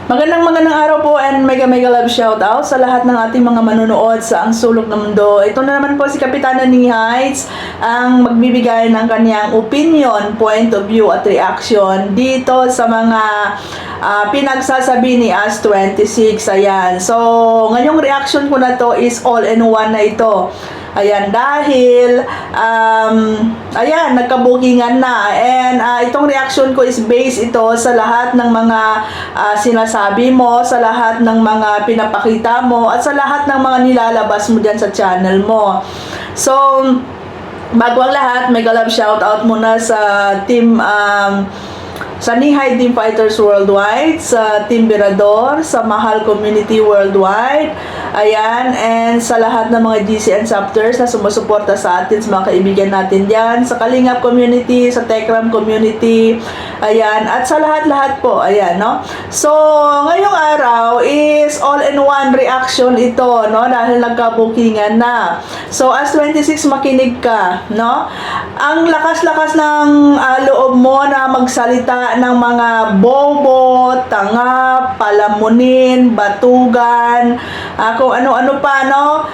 Magandang araw po and mega love shoutout sa lahat ng ating mga manonood sa Ang Sulok ng Mundo. Ito na naman po si Kapitana Ni Heights ang magbibigay ng kanyang opinion, point of view at reaction dito sa mga pinagsasabi ni As26. Ayan. So, ngayong reaction ko na to is all-in-one na ito. Ayan, dahil ayan, nagkabukingan na, and itong reaction ko is based ito sa lahat ng mga sinasabi mo, sa lahat ng mga pinapakita mo, at sa lahat ng mga nilalabas mo dyan sa channel mo. So, bago ang lahat, mega love shoutout muna sa team sa Nihay Team Fighters Worldwide, sa Team Birador, sa Mahal Community Worldwide, ayan, and sa lahat ng mga GCN chapters na sumusuporta sa atin, sa mga kaibigan natin dyan, sa Kalingap Community, sa Tekram Community, ayan, at sa lahat-lahat po, ayan, no? So, ngayong araw is all-in-one reaction ito, no? Dahil nagkabukingan na. So, as 26, makinig ka, no? Ang lakas-lakas ng loob mo na magsalita ng mga bobo, tanga, palamunin, batugan, kung ano-ano pa, no?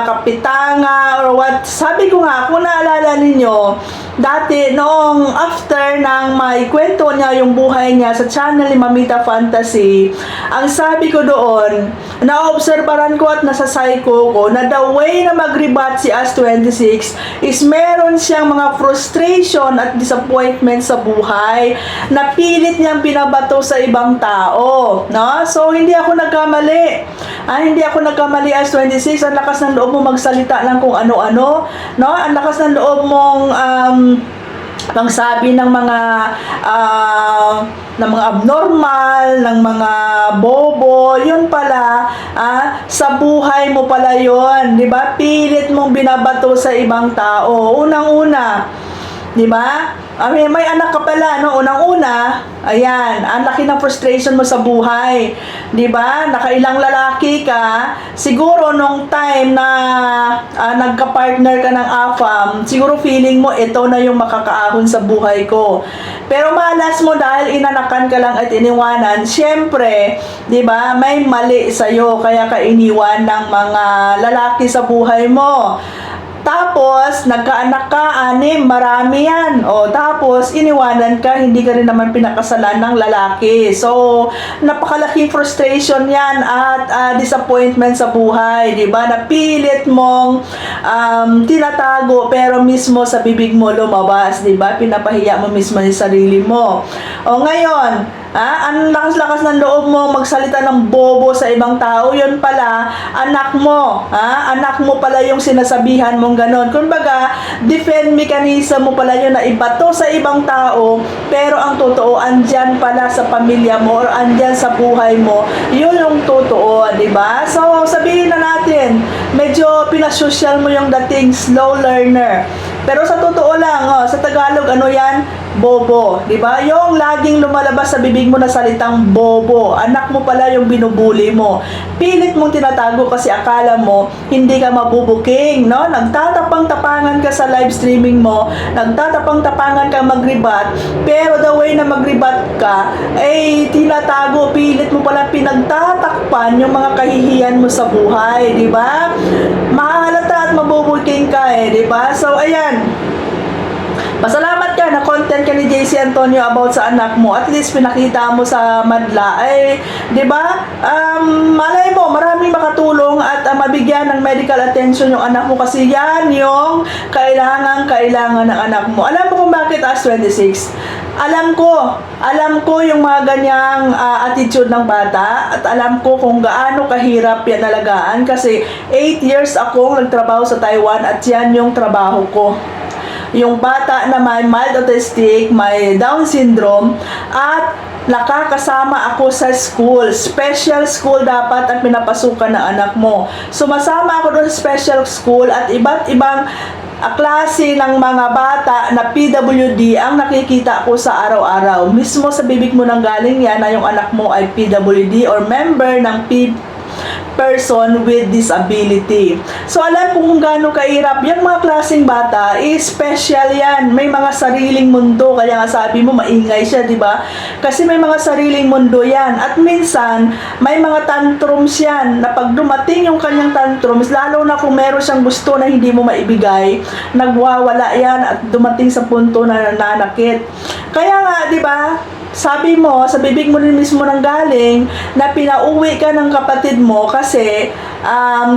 Kapitanga, or what. Sabi ko nga, kung naalala ninyo, dati, noong after ng may kwento niya yung buhay niya sa channel ni Mamita Fantasy, ang sabi ko doon, naobserbaran ko at nasasayko ko na the way na mag-rebat si As26 is meron siyang mga frustration at disappointment sa buhay na pilit niyang binabato sa ibang tao, no? So, hindi ako nagkamali. Hindi ako nagkamali As26. Ang lakas ng loob mo magsalita ng kung ano-ano, no? Ang lakas ng loob mong pangsabi ng mga abnormal, ng mga bobo, yun pala, sa buhay mo pala yun, di ba? Pilit mong binabato sa ibang tao. Unang-una, di ba? May anak ka pala, no? Unang-una, ayan, ang laki ng frustration mo sa buhay, di ba? Nakailang lalaki ka, siguro nung time na nagka-partner ka ng AFAM, siguro feeling mo, ito na yung makakaahon sa buhay ko. Pero malas mo dahil inanakan ka lang at iniwanan, syempre, di ba, may mali sa'yo, kaya ka iniwan ng mga lalaki sa buhay mo. Tapos, nagkaanak ka, 6, marami yan. O, tapos, iniwanan ka, hindi ka rin naman pinakasalan ng lalaki. So, napakalaking frustration yan at disappointment sa buhay, di ba? Napilit mong tinatago, pero mismo sa bibig mo lumabas, di ba? Pinapahiya mo mismo yung sarili mo. O, ngayon, ang lakas-lakas ng loob mo magsalita ng bobo sa ibang tao, yun pala, anak mo. Anak mo pala yung sinasabihan mong ganon. Kumbaga, defend mechanism mo pala yun na ibato sa ibang tao, pero ang totoo, andyan pala sa pamilya mo or andyan sa buhay mo, yun yung totoo, di ba? So, sabihin na natin, medyo pinasosyal mo yung dating slow learner. Pero sa totoo lang, sa Tagalog, ano yan? Bobo, di ba? Yung laging lumalabas sa bibig mo na salitang bobo, anak mo pala yung binubuli mo. Pilit mong tinatago kasi akala mo hindi ka mabubuking, no? Nagtatapang-tapangan ka sa live streaming mo, nagtatapang-tapangan ka mag-rebat, pero the way na mag-rebat ka, tinatago, pilit mo pala pinagtatakpan yung mga kahihiyan mo sa buhay, di ba? Mahalata at mabubuking ka, di ba? So, ayan. Pasalamat ka na content ka ni JC Antonio about sa anak mo. At least pinakita mo sa madla. Di ba? Malay mo, maraming makatulong at mabigyan ng medical attention yung anak mo kasi yan yung kailangan ng anak mo. Alam mo kung bakit As26? Alam ko yung mga ganyang attitude ng bata at alam ko kung gaano kahirap yan alagaan kasi 8 years akong nagtrabaho sa Taiwan at yan yung trabaho ko. Yung bata na may mild autistic, may Down syndrome, at nakakasama ako sa school. Special school dapat ang pinapasukan ng anak mo. Sumasama ako doon sa special school at iba't ibang klase ng mga bata na PWD ang nakikita ko sa araw-araw. Mismo sa bibig mo nang galing yan na yung anak mo ay PWD or member ng person with disability. So alam ko kung gaano kahirap yung mga klaseng bata, special yan. May mga sariling mundo, kaya nga sabi mo maingay siya, di ba? Kasi may mga sariling mundo yan. At minsan, may mga tantrums yan na pag dumating yung kanyang tantrums, lalo na kung meron siyang gusto na hindi mo maibigay, nagwawala yan at dumating sa punto na nananakit. Kaya nga, di ba? Sabi mo, sa bibig mo rin mismo nang galing na pinauwi ka ng kapatid mo kasi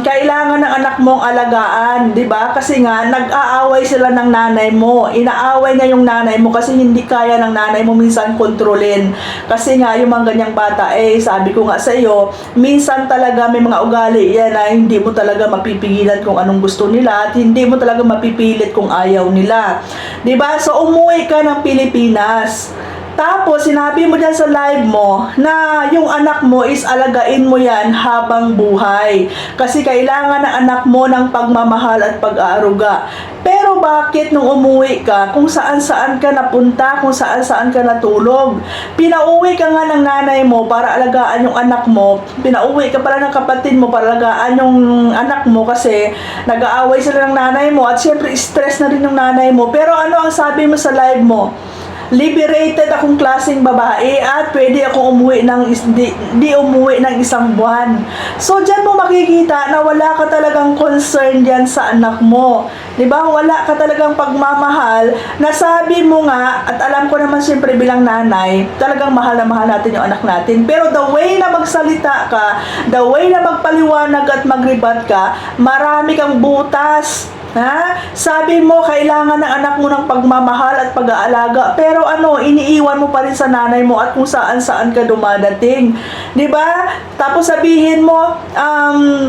kailangan ng anak mong alagaan, 'di ba? Kasi nga nag-aaway sila ng nanay mo. Inaaway niya yung nanay mo kasi hindi kaya ng nanay mo minsan kontrolin. Kasi nga yung mga ganyang bata, sabi ko nga sa iyo, minsan talaga may mga ugali yan na hindi mo talaga mapipigilan kung anong gusto nila at hindi mo talaga mapipilit kung ayaw nila. 'Di ba? So umuwi ka ng Pilipinas. Tapos, sinabi mo dyan sa live mo na yung anak mo is alagain mo yan habang buhay. Kasi kailangan ng anak mo ng pagmamahal at pag-aaruga. Pero bakit nung umuwi ka, kung saan-saan ka napunta, kung saan-saan ka natulog? Pinauwi ka nga ng nanay mo para alagaan yung anak mo. Pinauwi ka pala ng kapatid mo para alagaan yung anak mo kasi nag-aaway sila ng nanay mo at syempre stress na rin yung nanay mo. Pero ano ang sabi mo sa live mo? Liberated akong klaseng babae at pwede akong umuwi ng di umuwi ng isang buwan. So diyan mo makikita na wala ka talagang concern diyan sa anak mo. 'Di ba? Wala ka talagang pagmamahal. Nasabi mo nga at alam ko naman siyempre bilang nanay, talagang mahal na mahal natin yung anak natin. Pero the way na magsalita ka, the way na magpaliwanag at magribat ka, marami kang butas. Ha? Sabi mo, kailangan ng anak mo ng pagmamahal at pag-aalaga. Pero iniiwan mo pa rin sa nanay mo at kung saan-saan ka dumadating. 'Di ba? Tapos sabihin mo,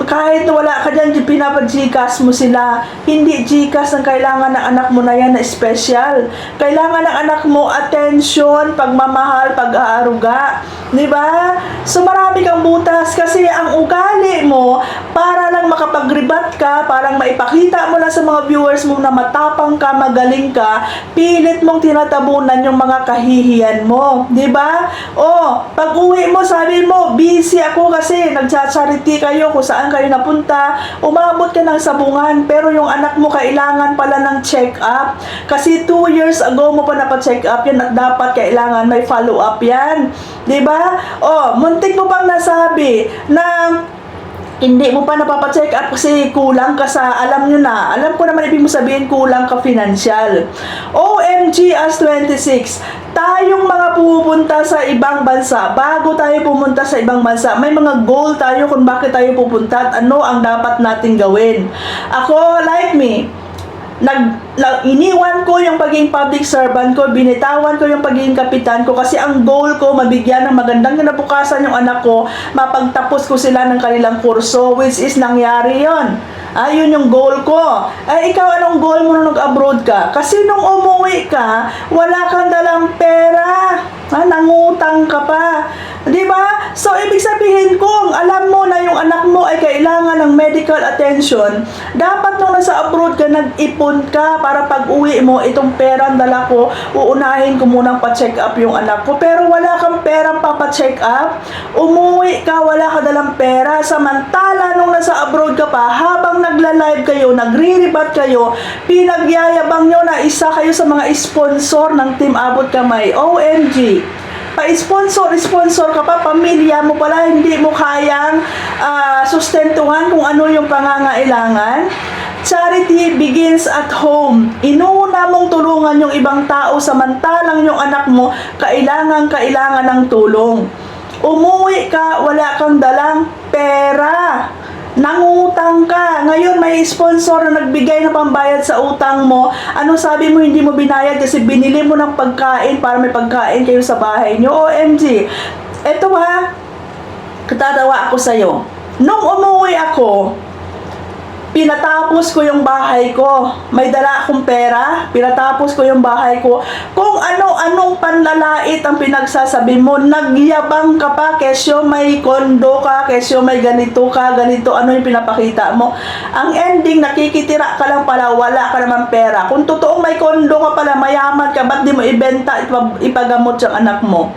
kahit wala ka dyan, pinapa-Gcash mo sila. Hindi Gcash ang kailangan ng anak mo na yan na special. Kailangan ng anak mo attention, pagmamahal, pag-aaruga. 'Di ba? So marami kang butas kasi ang ugali mo para lang makapag-rebat ka, parang maipakita mo lang sa mga viewers mo na matapang ka, magaling ka, pilit mong tinatabunan yung mga kahihiyan mo, 'di ba? Pag-uwi mo, sabi mo, busy ako kasi nagcha-charity kayo kung saan kayo napunta, umabot ka ng sabungan, pero yung anak mo kailangan pala ng check-up. Kasi 2 years ago mo pa napa-check up yan at dapat kailangan may follow-up yan. 'Di ba? Muntik mo pang nasabi na hindi mo pa napapacheck up kasi kulang ka sa, alam ko naman ibig mo sabihin kulang ka financial. OMG as 26, tayong mga pupunta sa ibang bansa, bago tayo pumunta sa ibang bansa, may mga goal tayo kung bakit tayo pupunta at ano ang dapat nating gawin. Ako, like me, iniwan ko yung pagiging public servant ko, binitawan ko yung pagiging kapitan ko kasi ang goal ko mabigyan ng magandang kinabukasan yung anak ko, mapagtapos ko sila ng kanilang kurso, which is nangyari yon. Yun yung goal ko. Ikaw, anong goal mo nung nag-abroad ka? Kasi nung umuwi ka, wala kang dalang pera. Nangutang ka pa. Diba? So, ibig sabihin kung alam mo na yung anak mo ay kailangan ng medical attention, dapat nung nasa abroad ka, nag-ipon ka para pag-uwi mo, itong pera ang dala ko, uunahin ko munang pa-check up yung anak ko. Pero wala kang perang pa-check up, umuwi ka, wala ka dalang pera. Samantala, nung nasa abroad ka pa, habang nagla-live kayo, nagre-rebat kayo, pinagyayabang nyo na isa kayo sa mga sponsor ng Team Abot Kamay. OMG! Pa-sponsor ka pa, pamilya mo pala, hindi mo kayang sustentuhan kung ano yung pangangailangan. Charity begins at home. Inuna mong tulungan yung ibang tao samantalang yung anak mo kailangan ng tulong. Umuwi ka, wala kang dalang pera. Nangutang ka. Ngayon may sponsor na nagbigay ng pambayad sa utang mo. Ano sabi mo hindi mo binayad kasi binili mo ng pagkain para may pagkain kayo sa bahay nyo? OMG. Eto katatawa ako sa'yo. Nung umuwi ako, pinatapos ko yung bahay ko. May dala akong pera, pinatapos ko yung bahay ko. Kung ano-anong panlalait ang pinagsasabi mo, nagyabang ka pa, kesyo may kondo ka, kesyo may ganito ka, ganito, ano yung pinapakita mo. Ang ending, nakikitira ka lang pala, wala ka naman pera. Kung totoong may kondo ka pala, mayaman ka, ba't di mo ibenta, ipagamot yung anak mo?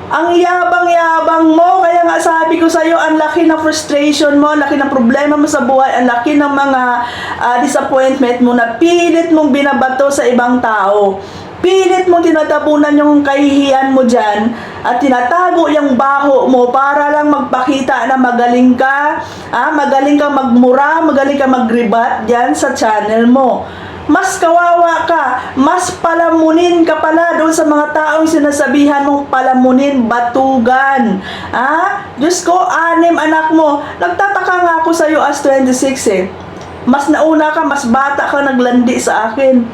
Ang yabang-yabang mo, kaya nga sabi ko sa'yo, ang laki ng frustration mo, ang laki ng problema mo sa buhay, ang laki ng mga disappointment mo na pilit mong binabato sa ibang tao. Pilit mong tinatabunan yung kahihiyan mo dyan at tinatago yung baho mo para lang magpakita na magaling ka, magaling ka magmura, magaling ka magribat dyan sa channel mo. Mas kawawa ka, mas palamunin ka pala doon sa mga taong sinasabihan mong palamunin, batugan. Diyos ko, 6 anak mo. Nagtataka nga ako sa'yo as 26 eh. Mas nauna ka, mas bata ka naglandi sa akin.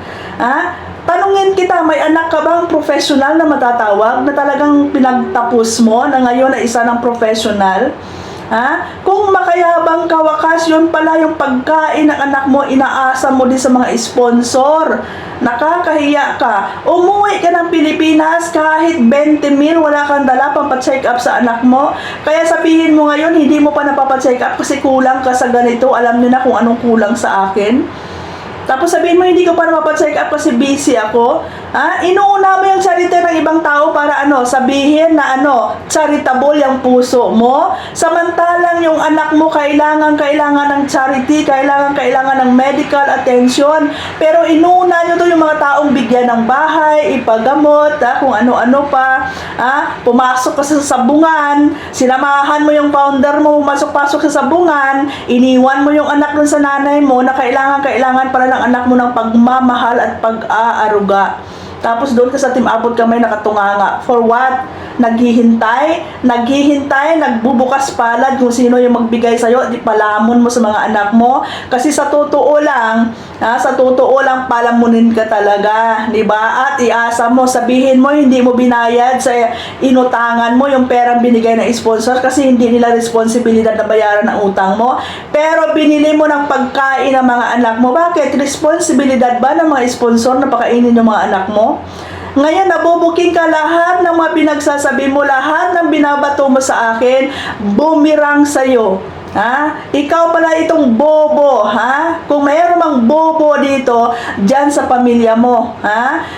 Tanungin kita, may anak ka bang professional na matatawag na talagang pinagtapos mo na ngayon ay isa ng professional? Kung makayabang ka, wakas yun pala yung pagkain ng anak mo, inaasa mo din sa mga sponsor. Nakakahiya ka. Umuwi ka ng Pilipinas kahit 20,000 wala kang dala pang pa-check up sa anak mo. Kaya sabihin mo ngayon, hindi mo pa napapa-check up kasi kulang ka sa ganito. Alam niyo na kung anong kulang sa akin. Tapos sabihin mo, hindi ko pa napapacheck up kasi busy ako. Inuuna mo yung charity ng ibang tao para sabihin na charitable yung puso mo. Samantalang yung anak mo kailangan ng charity, kailangan ng medical attention. Pero inuuna nyo to yung mga taong bigyan ng bahay, ipagamot, kung ano-ano pa. Pumasok ka sa sabungan, sinamahan mo yung founder mo, pumasok-pasok sa sabungan, iniwan mo yung anak dun sa nanay mo na kailangan para ng anak mo ng pagmamahal at pag-aaruga. Tapos doon ka sa Team Abot Kamay nakatunganga. For what? Naghihintay, nagbubukas palad kung sino yung magbigay sa'yo, di palamon mo sa mga anak mo. Kasi sa totoo lang, palamunin ka talaga, di ba? At iasa mo, sabihin mo, hindi mo binayad sa inutangan mo yung perang binigay ng sponsor kasi hindi nila responsibilidad na bayaran ng utang mo. Pero binili mo ng pagkain ng mga anak mo. Bakit? Responsibilidad ba ng mga sponsor na pakainin yung mga anak mo? Ngayon, nabubuking ka lahat ng mga pinagsasabi mo, lahat ng binabato mo sa akin, bumirang sa'yo. Ikaw pala itong bobo, Kung mayroon mang bobo dito, dyan sa pamilya mo,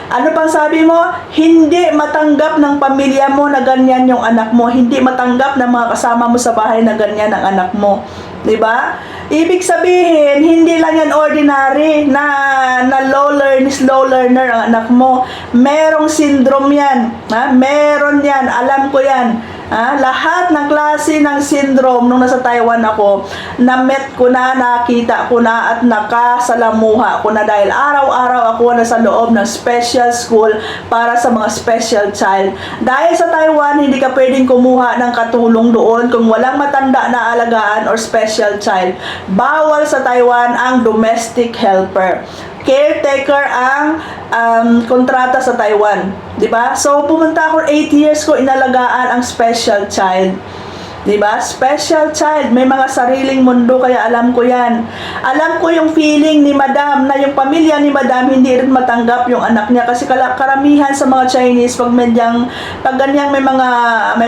Ano pang sabi mo? Hindi matanggap ng pamilya mo na ganyan yung anak mo. Hindi matanggap ng mga kasama mo sa bahay na ganyan ang anak mo. Diba? Ibig sabihin, hindi lang yan ordinary na slow learner ang anak mo. Merong syndrome yan. Meron yan. Alam ko yan. Lahat ng klase ng syndrome nung nasa Taiwan ako, na-met ko na, nakita ko na, at nakasalamuha ko na dahil araw-araw ako nasa loob ng special school para sa mga special child. Dahil sa Taiwan, hindi ka pwedeng kumuha ng katulong doon kung walang matanda na alagaan or special child. Bawal sa Taiwan ang domestic helper. Caretaker ang kontrata sa Taiwan, 'di ba? So pumunta ako 8 years ko inalagaan ang special child. 'Di ba? Special child, may mga sariling mundo kaya alam ko 'yan. Alam ko yung feeling ni Madam na yung pamilya ni Madam hindi rin matanggap yung anak niya kasi karamihan sa mga Chinese pag ganyang may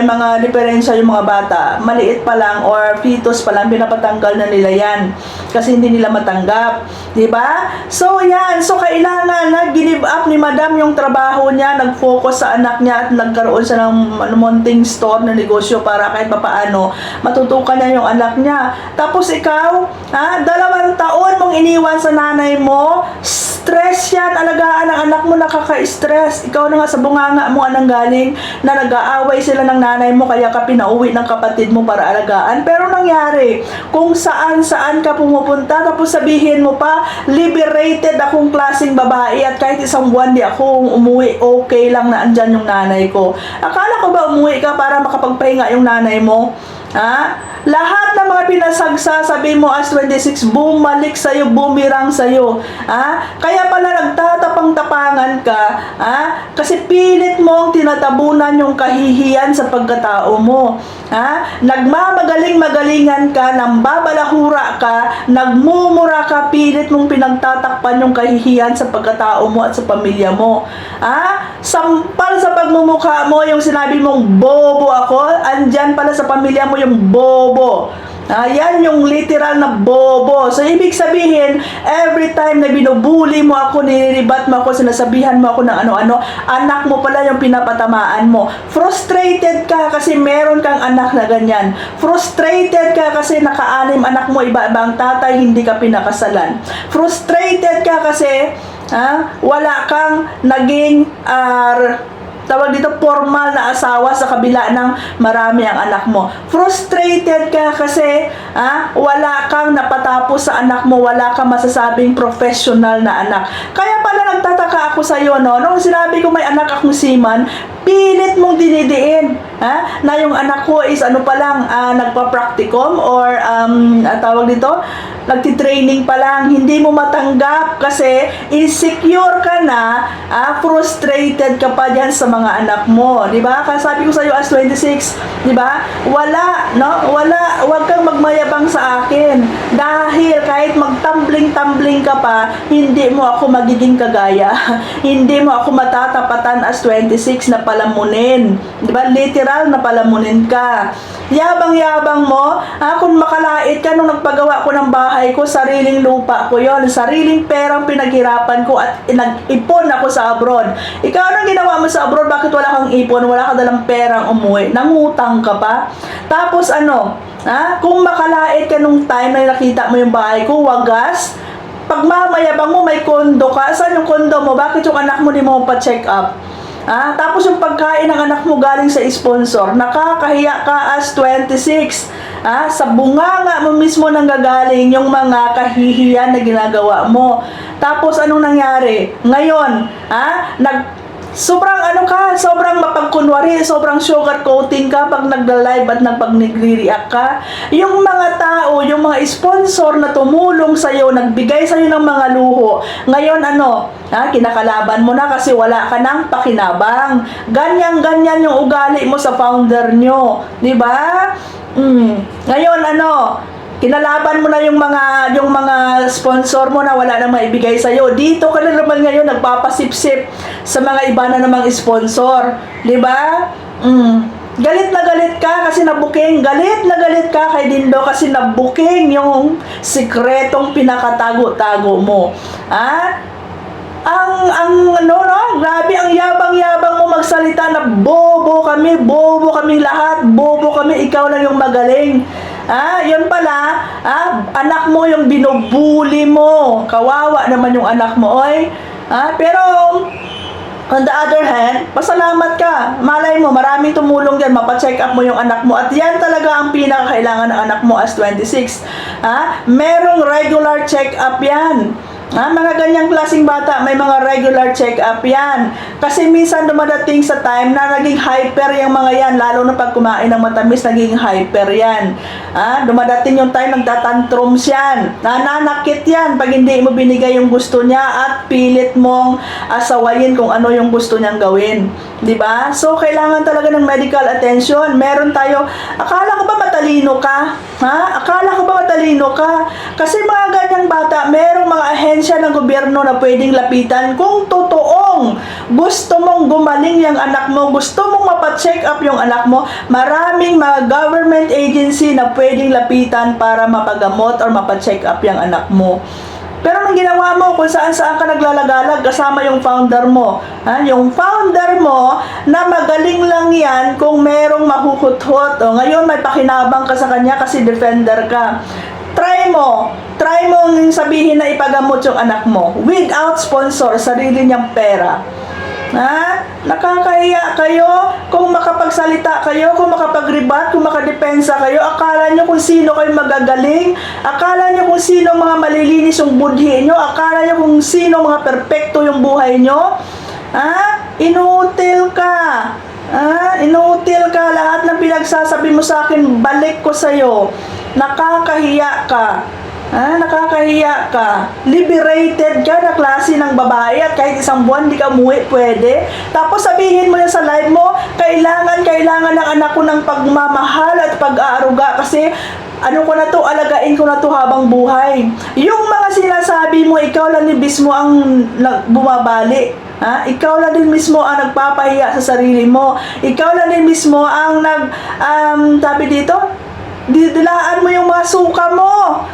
mga diferensya yung mga bata, maliit pa lang or fetus pa lang pinapatanggal na nila 'yan kasi hindi nila matanggap, 'di ba? So 'yan, so kailangan na give up ni Madam yung trabaho niya, nag-focus sa anak niya at nagkaroon siya ng munting store na negosyo para kahit papaano matutukan niya yung anak niya. Tapos ikaw, 2 taon mong iniwan sa nanay mo, stress yan, alagaan ang anak mo, nakaka-stress. Ikaw na nga sa bunganga mo anong galing na nag-aaway sila ng nanay mo kaya ka pinauwi ng kapatid mo para alagaan. Pero nangyari, kung saan-saan ka pumupunta, tapos sabihin mo pa, liberated akong klaseng babae at kahit isang buwan di ako umuwi, okay lang na andyan yung nanay ko. Akala ko ba umuwi ka para makapagpahinga yung nanay mo? Lahat ng mga pinasagsa, sabi mo as 26, bumalik sa'yo, bumirang sa'yo. Kaya pala nagtatapang-tapangan ka, kasi pilit mong tinatabunan yung kahihiyan sa pagkatao mo. Nagmamagaling-magalingan ka, nambabalahura ka, nagmumura ka, pilit mong pinagtatakpan yung kahihiyan sa pagkatao mo at sa pamilya mo. Sampal sa pagmumukha mo yung sinabi mong bobo ako, andyan pala sa pamilya mo yung bobo. Yan yung literal na bobo. So, ibig sabihin, every time na binubuli mo ako, nililibat mo ako, sinasabihan mo ako ng ano-ano, anak mo pala yung pinapatamaan mo. Frustrated ka kasi meron kang anak na ganyan. Frustrated ka kasi naka-anim anak mo, iba-ibang tatay, hindi ka pinakasalan. Frustrated ka kasi wala kang naging tawag dito, formal na asawa sa kabila ng marami ang anak mo. Frustrated ka kasi wala kang napatapos sa anak mo, wala kang masasabing professional na anak. Kaya pala nagtataka ako sa iyo, no? Nung sinabi ko may anak akong seaman, pilit mong dinidiin na yung anak ko is ano pa lang, nagpa-practicum or tawag dito, nagtitraining pa lang. Hindi mo matanggap kasi insecure ka na, frustrated ka pa dyan sa mga anak mo, di ba? Kasi sabi ko sa iyo as 26, di ba? Wala, no? Wala, wag kang magmayabang sa akin dahil kahit magtumbling-tumbling ka pa, hindi mo ako magiging kagaya. Hindi mo ako matatapatan as 26 na palamunin, di ba? Literal na palamunin ka. Yabang-yabang mo, kung makalait ka nung nagpagawa ko ng bahay ko, sariling lupa ko yon, sariling perang pinaghirapan ko at nag-ipon ako sa abroad. Ikaw, anong ginawa mo sa abroad? Bakit wala kang ipon? Wala ka dalang perang umuwi? Nangutang ka pa? Tapos kung makalait ka nung time na nakita mo yung bahay ko, wagas, pagmamayabang mo may kondo ka. Saan yung kondo mo? Bakit yung anak mo di mo pa-check up? Tapos yung pagkain ng anak mo galing sa sponsor, nakakahiya ka as 26. Sa bunganga mo mismo nanggagaling yung mga kahihiyan na ginagawa mo. Tapos anong nangyari? Ngayon, sobrang sobrang mapagkunwari, sobrang sugar coating ka pag nagla-live at pag nagre-react ka. Yung mga tao, yung mga sponsor na tumulong sa'yo, nagbigay sa'yo ng mga luho, ngayon kinakalaban mo na kasi wala ka ng pakinabang. Ganyan yung ugali mo sa founder nyo, di ba? Ngayon kinalaban mo na yung mga sponsor mo na wala nang maibigay sa iyo. Dito ka na naman ngayon nagpapasipsip sa mga iba na namang sponsor, 'di ba? Galit na galit ka kasi nabuking. Galit na galit ka kay Dindo kasi nabuking yung sikretong pinakatago-tago mo. Grabe ang yabang-yabang mo magsalita na bobo kami lahat, bobo kami, ikaw lang yung magaling. Yun pala, anak mo yung binubuli mo. Kawawa naman yung anak mo, oy. Pero, on the other hand, pasalamat ka. Malay mo, maraming tumulong dyan, mapacheck up mo yung anak mo. At yan talaga ang pinakakailangan ng anak mo as 26. Merong regular check up yan. Mga ganyang klaseng bata, may mga regular check-up yan. Kasi minsan dumadating sa time na naging hyper yung mga yan, lalo na pag kumain ng matamis, naging hyper yan. Dumadating yung time, nagtatantrums yan. Nananakit yan pag hindi mo binigay yung gusto niya at pilit mong asawayin kung ano yung gusto niyang gawin. Diba? So, kailangan talaga ng medical attention. Meron tayo, akala ko ba matalino ka? Akala ko ba matalino ka? Kasi mga ganyang bata, merong mga ahensya ng gobyerno na pwedeng lapitan kung totoong gusto mong gumaling yung anak mo, gusto mong mapacheck up yung anak mo, maraming mga government agency na pwedeng lapitan para mapagamot or mapacheck up yung anak mo. Pero nung ginawa mo, kung saan-saan ka naglalagalag kasama yung founder mo. Yung founder mo na magaling lang yan kung merong mahuhut-hut. Ngayon may pakinabang ka sa kanya kasi defender ka. Try mo sabihin na ipagamot yung anak mo without sponsor, sarili niyang pera. Nakakahiya kayo kung makapagsalita kayo, kung makapagribat, kung makadepensa kayo. Akala nyo kung sino kayo magagaling, akala nyo kung sino mga malilinis yung budhi nyo, akala nyo kung sino mga perpekto yung buhay nyo. Inutil ka. Inutil ka. Lahat ng pinagsasabi mo sa akin, balik ko sa'yo. Nakakahiya ka. Nakakahiya ka. Liberated ka na klase ng babae at kahit isang buwan di ka umuwi, pwede. Tapos sabihin mo yan sa live mo, kailangan ng anak ko ng pagmamahal at pag-aaruga kasi alagain ko na to habang buhay. Yung mga sinasabi mo, ikaw lang din mismo ang bumabali. Ikaw lang din mismo ang nagpapahiya sa sarili mo. Ikaw lang din mismo ang sabi dito, didilaan mo yung mga suka mo.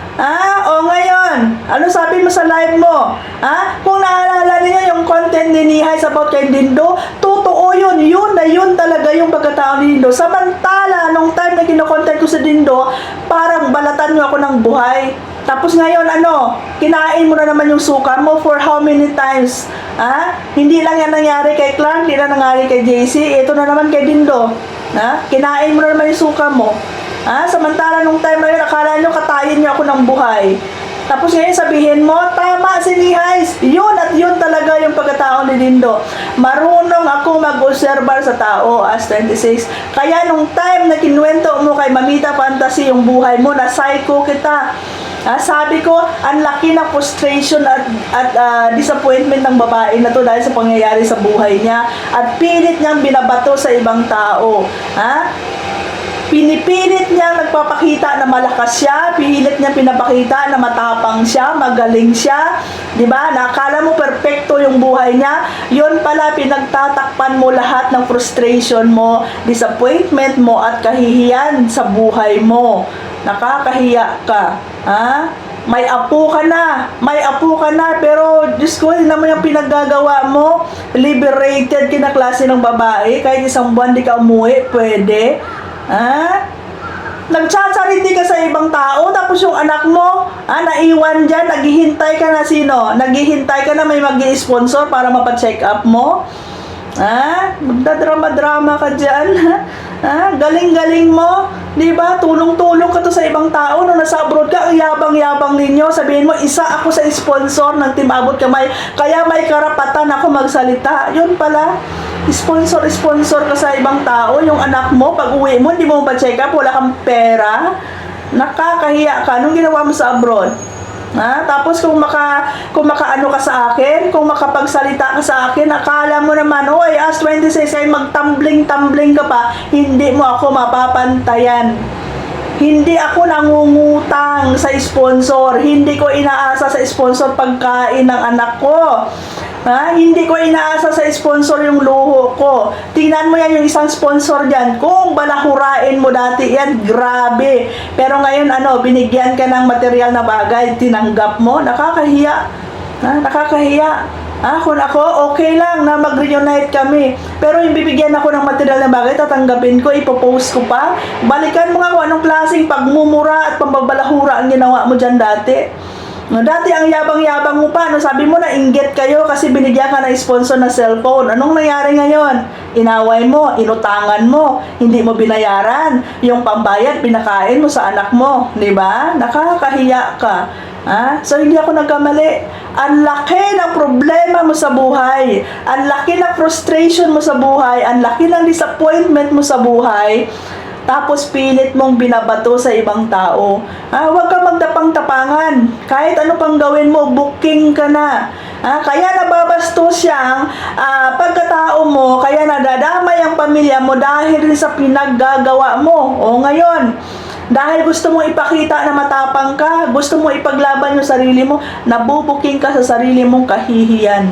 O ngayon, ano sabi mo sa live mo? Kung naalala niyo yung content ni Nihay about kay Dindo, totoo yun. Yun talaga yung pagkatao ni Dindo. Samantala, nung time na kinokontent ko sa Dindo, parang balatan niyo ako ng buhay. Tapos ngayon, kinain mo na naman yung suka mo for how many times? Hindi lang yan nangyari kay Clark, hindi lang nangyari kay JC, ito na naman kay Dindo. Kinain mo na naman yung suka mo. Samantala nung time na yun, akala nyo katayin nyo ako ng buhay. Tapos ngayon sabihin mo, tama si Nihay. Yun at yun talaga yung pagkatao ni Dindo. Marunong ako mag-observar sa tao as 26. Kaya nung time na kinuwento mo kay Mamita Fantasy yung buhay mo, na psycho kita. Sabi ko, ang laki ng frustration at disappointment ng babae na to dahil sa pangyayari sa buhay niya. At pilit niyang binabato sa ibang tao. Pinipilit niya nagpapakita na malakas siya, pilit niya pinapakita na matapang siya, magaling siya, 'di ba? Nakala mo perpekto yung buhay niya, 'yon pala pinagtatakpan mo lahat ng frustration mo, disappointment mo at kahihiyan sa buhay mo. Nakakahiya ka, May apo ka na, pero Diyos ko, hindi naman yung pinaggagawa mo. Liberated kinaklase ng babae, kahit isang buwan di ka umuwi, pwede. Nagsasaliti ka sa ibang tao, tapos yung anak mo, naiwan dyan, naghihintay ka na sino? Naghihintay ka na may mag-i-sponsor para mapacheck up mo? Magdadrama-drama ka dyan, galing-galing mo, di ba? Tulong-tulong ka to sa ibang tao. Nung nasa abroad ka, ang yabang-yabang ninyo. Sabihin mo, isa ako sa sponsor ng Team Abot Kamay, kaya may karapatan ako magsalita. Yun pala, sponsor ka sa ibang tao. Yung anak mo, pag uwi mo, hindi mo pa-check up, wala kang pera. Nakakahiya ka. Anong ginawa mo sa abroad? Tapos kung makaano ka sa akin, kung makapagsalita ka sa akin, akala mo naman, oy, as 26 ay magtumbling-tumbling ka pa, hindi mo ako mapapantayan. Hindi ako nangungutang sa sponsor, hindi ko inaasa sa sponsor pagkain ng anak ko. Hindi ko inaasa sa sponsor yung luho ko. Tingnan mo yan yung isang sponsor dyan. Kung balahurain mo dati yan, grabe. Pero ngayon, binigyan ka ng material na bagay, tinanggap mo, nakakahiya. Nakakahiya. Kung ako, okay lang na mag-reunite kami. Pero yung bibigyan ako ng material na bagay, tatanggapin ko, ipopost ko pa. Balikan mo nga kung anong klaseng pagmumura at pambabalahura ang ginawa mo dyan dati. Dati ang yabang-yabang mo pa, sabi mo na inggit kayo kasi binigyan ka ng sponsor na cellphone. Anong nangyari ngayon? Inaway mo, inutangan mo, hindi mo binayaran. Yung pambayad, pinakain mo sa anak mo, di ba? Nakakahiya ka. So hindi ako nagkamali. Ang laki ng problema mo sa buhay, ang laki ng frustration mo sa buhay, ang laki ng disappointment mo sa buhay. Tapos pilit mong binabato sa ibang tao. Huwag ka magtapang-tapangan. Kahit ano pang gawin mo, booking ka na. Kaya nababastos siyang pagkatao mo, kaya nadadamay ang pamilya mo dahil sa pinaggagawa mo. O ngayon, dahil gusto mong ipakita na matapang ka, gusto mong ipaglaban yung sarili mo, nabubuking ka sa sarili mong kahihiyan.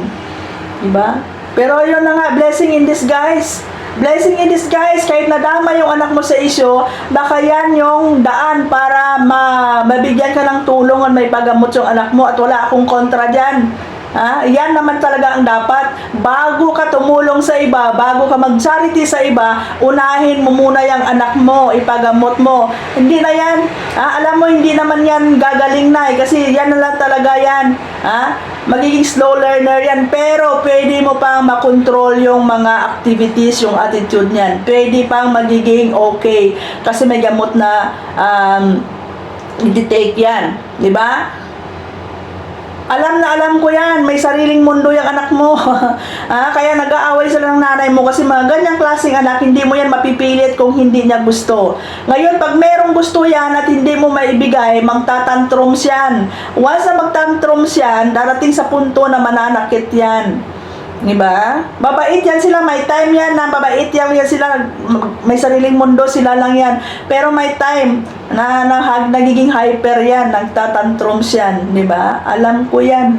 Diba? Pero yun na nga, blessing in disguise. Blessing in disguise, kahit nadama yung anak mo sa isyo, baka yan yung daan para mabigyan ka ng tulong at may pagamot yung anak mo at wala akong kontra dyan. Yan naman talaga ang dapat. Bago ka tumulong sa iba, bago ka mag-charity sa iba, unahin mo muna yung anak mo, ipagamot mo. Hindi na yan. Alam mo, hindi naman yan gagaling na kasi yan na lang talaga yan. Magiging slow learner yan, pero pwede mo pang makontrol yung mga activities, yung attitude niyan. Pwede pang magiging okay kasi may gamot na i-take yan. Diba? Alam na alam ko yan, may sariling mundo yung anak mo. Kaya nag-aaway sila ng nanay mo kasi mga ganyang klaseng anak, hindi mo yan mapipilit kung hindi niya gusto. Ngayon, pag merong gusto yan at hindi mo maibigay, magtatantrums yan. Once na magtantrums yan, darating sa punto na mananakit yan. Diba? Babait yan sila, may time yan na babait yan sila, may sariling mundo sila lang yan. Pero may time na nagiging hyper yan, nagtatantrums yan, diba? Alam ko yan.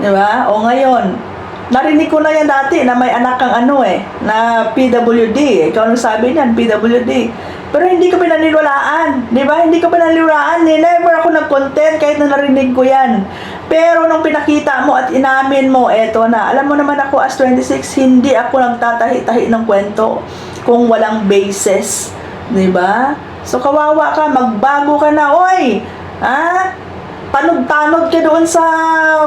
Diba? O ngayon, narinig ko na yan dati na may anak kang na PWD. Ikaw nang sabi niyan, PWD. Pero hindi ko pinaniwalaan, di ba? Hindi ko pinaniwalaan, never ako nag-content kahit na narinig ko yan. Pero nung pinakita mo at inamin mo, eto na. Alam mo naman ako as 26, hindi ako nagtatahi-tahi ng kwento kung walang basis, di ba? So kawawa ka, magbago ka na, oy! Ha? Tanod-tanod ka doon sa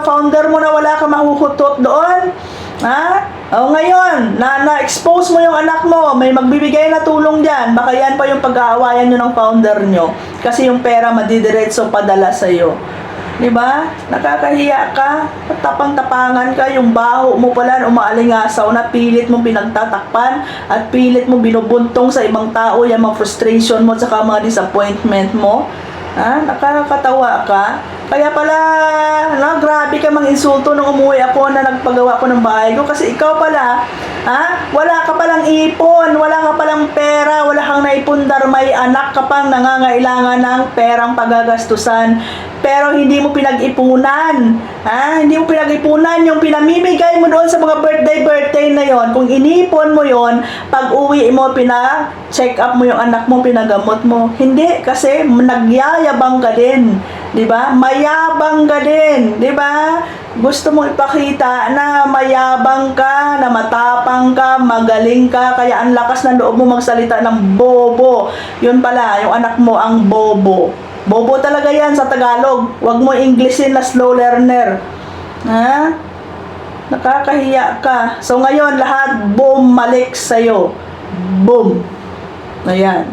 founder mo na wala ka mahuhutot doon. Ha? O ngayon, na-expose mo yung anak mo, may magbibigay na tulong dyan. Baka yan pa yung pag-aawayan nyo ng founder nyo. Kasi yung pera madidiretso padala sa'yo. Diba? Nakakahiya ka, tapang-tapangan ka, yung baho mo pala umaalingasaw na pilit mo pinagtatakpan at pilit mo binubuntong sa ibang tao yung mga frustration mo at saka mga disappointment mo. Ha? Nakakatawa ka. Kaya pala, grabe ka mang insulto nung umuwi ako na nagpagawa ko ng bahay ko. Kasi ikaw pala, wala ka palang ipon, wala ka palang pera, wala kang naipundar, may anak ka pang nangangailangan ng perang pagagastusan. Pero hindi mo pinag-ipunan. Hindi mo pinag-ipunan yung pinamimigay mo doon sa mga birthday na yon. Kung inipon mo yon, pag uwi mo, pina-check up mo yung anak mo, pinagamot mo. Hindi, kasi nagyayabang ka din. Diba? Mayabang ka din. Diba? Gusto mong ipakita na mayabang ka, na matapang ka, magaling ka, kaya ang lakas ng loob mo magsalita ng bobo. Yun pala, yung anak mo ang bobo. Bobo talaga yan sa Tagalog. Huwag mo Englishin na slow learner. Ha? Nakakahiya ka. So ngayon, lahat bumalik sa'yo. Boom. Ayan.